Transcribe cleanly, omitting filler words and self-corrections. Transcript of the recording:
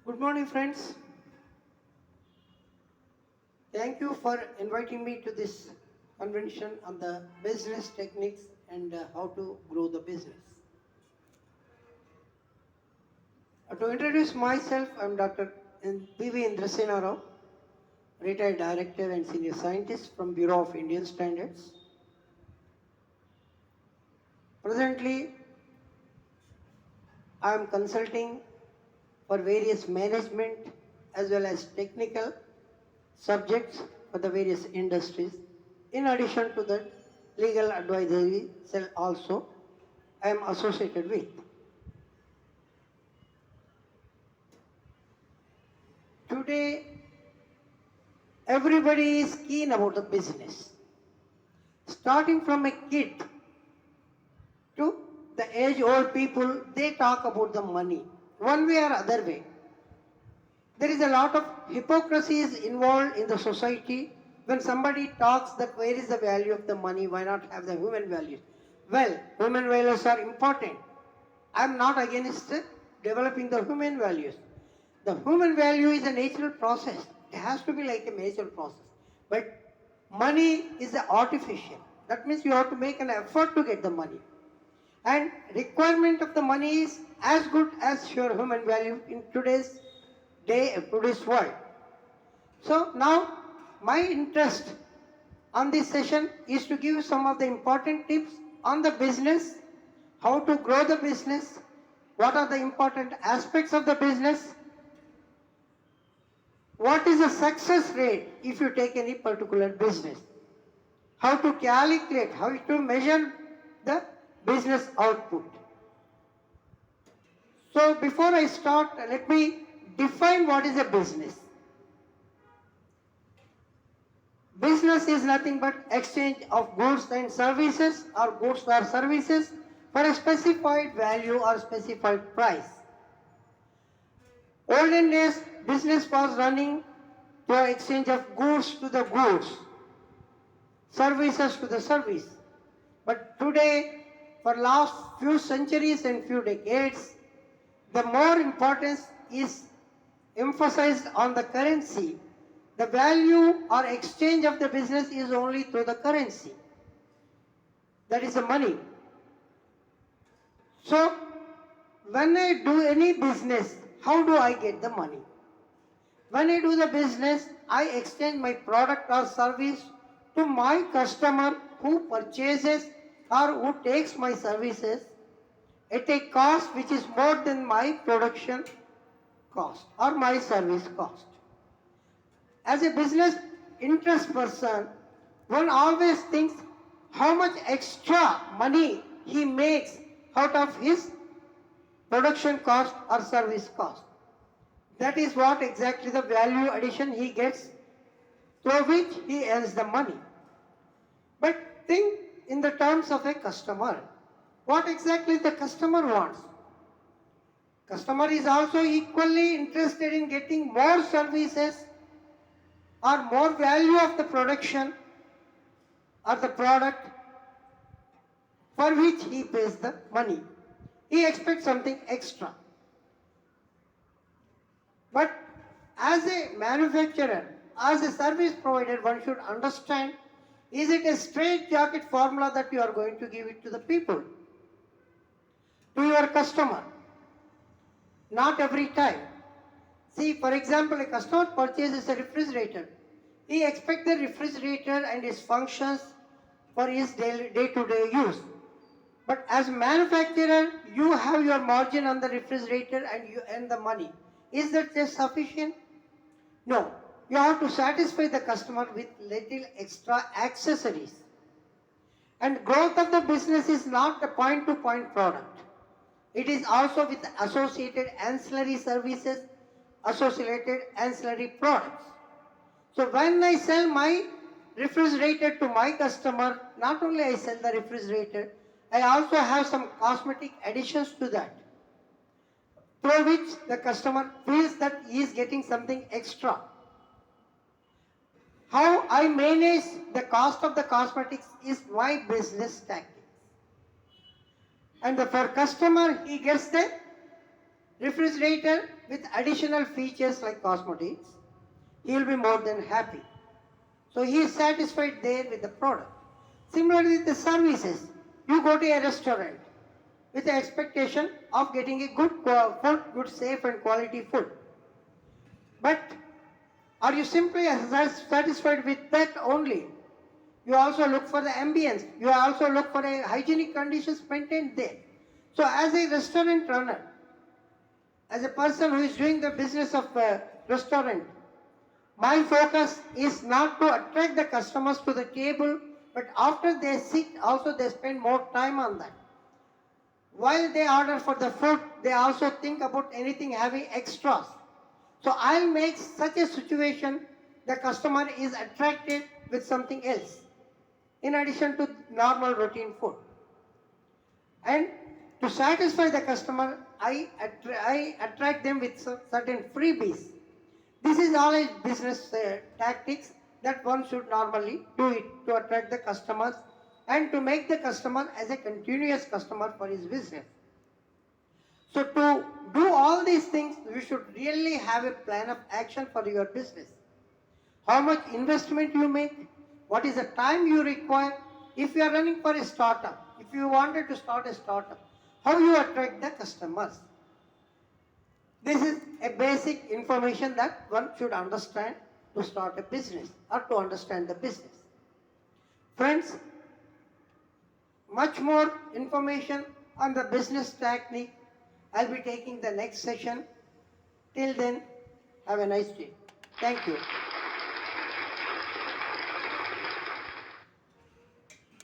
Good morning, friends. Thank you for inviting me to this convention on the business techniques and how to grow the business. To introduce myself, I'm Dr. P.V. Indrasen, retired director and senior scientist from Bureau of Indian Standards. Presently, I am consulting for various management as well as technical subjects for the various industries. In addition to that, legal advisory cell also I am associated with. Today, everybody is keen about the business. Starting from a kid to the age-old people, they talk about the money, one way or other way. There is a lot of hypocrisy is involved in the society when somebody talks that where is the value of the money, why not have the human values? Well, human values are important. I am not against developing the human values. The human value is a natural process. It has to be like a natural process. But money is artificial. That means you have to make an effort to get the money. And requirement of the money is as good as your human value in today's day, today's world. So now my interest on this session is to give some of the important tips on the business, how to grow the business, what are the important aspects of the business, what is the success rate if you take any particular business, how to calculate, how to measure the business output. So before I start, let me define what is a business. Business is nothing but exchange of goods and services or goods or services for a specified value or specified price. Olden days, business was running to exchange of goods to the goods, services to the service. But today, for last few centuries and few decades, the more importance is emphasized on the currency. The value or exchange of the business is only through the currency. That is the money. So, when I do any business, how do I get the money? When I do the business, I exchange my product or service to my customer who purchases or who takes my services at a cost which is more than my production cost or my service cost. As a business interest person, one always thinks how much extra money he makes out of his production cost or service cost. That is what exactly the value addition he gets through which he earns the money. But think in the terms of a customer. What exactly the customer wants? Customer is also equally interested in getting more services or more value of the production or the product for which he pays the money. He expects something extra. But as a manufacturer, as a service provider, one should understand, is it a straight jacket formula that you are going to give it to the people, to your customer? Not every time. See, for example, a customer purchases a refrigerator. He expects the refrigerator and its functions for his day-to-day use. But as manufacturer, you have your margin on the refrigerator and you earn the money. Is that just sufficient? No. You have to satisfy the customer with little extra accessories. And growth of the business is not a point-to-point product. It is also with associated ancillary services, associated ancillary products. So when I sell my refrigerator to my customer, not only I sell the refrigerator, I also have some cosmetic additions to that, through which the customer feels that he is getting something extra. How I manage the cost of the cosmetics is my business tactic. And for customer, he gets the refrigerator with additional features like cosmetics, he will be more than happy. So he is satisfied there with the product. Similarly, the services. You go to a restaurant with the expectation of getting a good food, good, safe and quality food. But are you simply satisfied with that only? You also look for the ambience. You also look for a hygienic conditions maintained there. So as a restaurant runner, as a person who is doing the business of a restaurant, my focus is not to attract the customers to the table, but after they sit, also they spend more time on that. While they order for the food, they also think about anything having extras. So I'll make such a situation the customer is attracted with something else in addition to normal routine food. And to satisfy the customer, I attract them with certain freebies. This is all a business tactics that one should normally do it to attract the customers and to make the customer as a continuous customer for his business. So to do all these things, you should really have a plan of action for your business. How much investment you make, what is the time you require. If you are running for a startup, if you wanted to start a startup, how you attract the customers. This is a basic information that one should understand to start a business or to understand the business. Friends, much more information on the business technique I'll be taking the next session. Till then, have a nice day. Thank you.